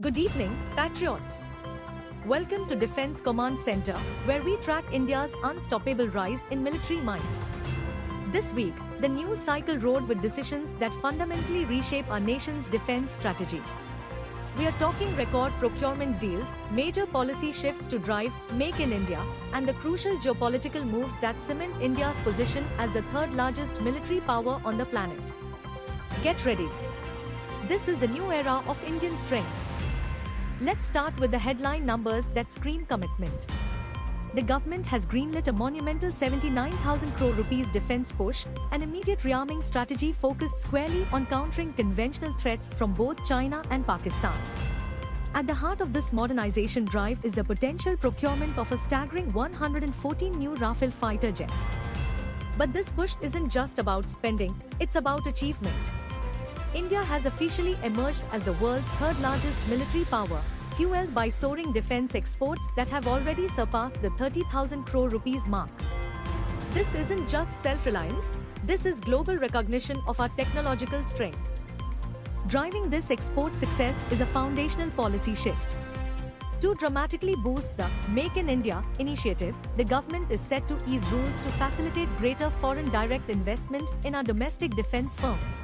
Good evening, patriots. Welcome to Defense Command Center, where we track India's unstoppable rise in military might. This week, the news cycle rode with decisions that fundamentally reshape our nation's defense strategy. We are talking record procurement deals, major policy shifts to drive Make in India, and the crucial geopolitical moves that cement India's position as the third largest military power on the planet. Get ready. This is the new era of Indian strength. Let's start with the headline numbers that scream commitment. The government has greenlit a monumental 79,000 crore rupees defense push, an immediate rearming strategy focused squarely on countering conventional threats from both China and Pakistan. At the heart of this modernization drive is the potential procurement of a staggering 114 new Rafale fighter jets. But this push isn't just about spending, it's about achievement. India has officially emerged as the world's third largest military power, fueled by soaring defense exports that have already surpassed the 30,000 crore rupees mark. This isn't just self-reliance, this is global recognition of our technological strength. Driving this export success is a foundational policy shift. To dramatically boost the Make in India initiative, the government is set to ease rules to facilitate greater foreign direct investment in our domestic defense firms.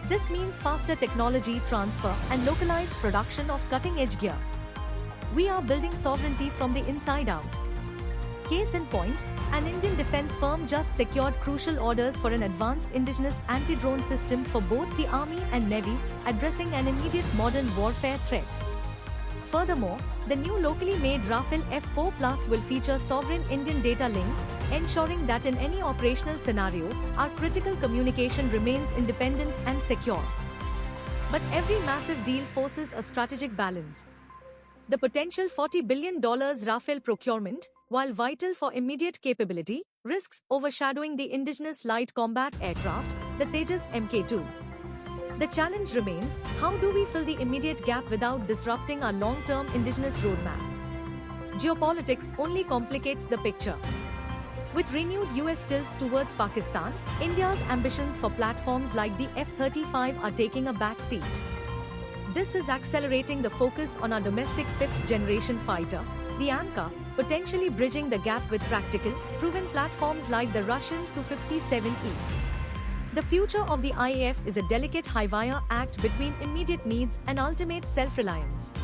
This means faster technology transfer and localized production of cutting-edge gear. We are building sovereignty from the inside out. Case in point, an Indian defense firm just secured crucial orders for an advanced indigenous anti-drone system for both the Army and Navy, addressing an immediate modern warfare threat. Furthermore, the new locally made Rafale F4 Plus will feature sovereign Indian data links, ensuring that in any operational scenario, our critical communication remains independent and secure. But every massive deal forces a strategic balance. The potential $40 billion Rafale procurement, while vital for immediate capability, risks overshadowing the indigenous light combat aircraft, the Tejas Mk2. The challenge remains, how do we fill the immediate gap without disrupting our long-term indigenous roadmap? Geopolitics only complicates the picture. With renewed US tilts towards Pakistan, India's ambitions for platforms like the F-35 are taking a back seat. This is accelerating the focus on our domestic fifth-generation fighter, the AMCA, potentially bridging the gap with practical, proven platforms like the Russian Su-57E. The future of the IAF is a delicate high-wire act between immediate needs and ultimate self-reliance.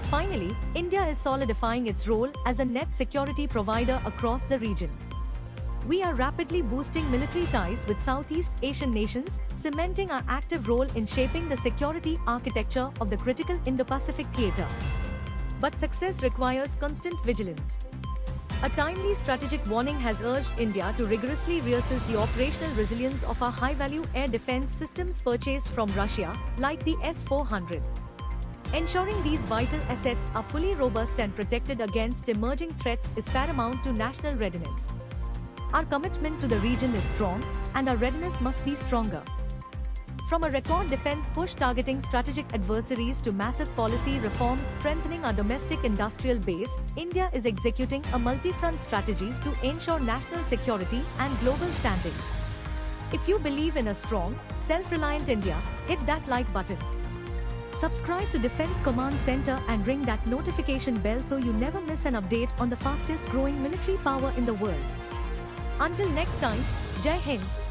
Finally, India is solidifying its role as a net security provider across the region. We are rapidly boosting military ties with Southeast Asian nations, cementing our active role in shaping the security architecture of the critical Indo-Pacific theater. But success requires constant vigilance. A timely strategic warning has urged India to rigorously reassess the operational resilience of our high-value air defense systems purchased from Russia, like the S-400. Ensuring these vital assets are fully robust and protected against emerging threats is paramount to national readiness. Our commitment to the region is strong, and our readiness must be stronger. From a record defense push targeting strategic adversaries to massive policy reforms strengthening our domestic industrial base, India is executing a multi-front strategy to ensure national security and global standing. If you believe in a strong, self-reliant India, hit that like button. Subscribe to Defense Command Center and ring that notification bell so you never miss an update on the fastest growing military power in the world. Until next time, Jai Hind.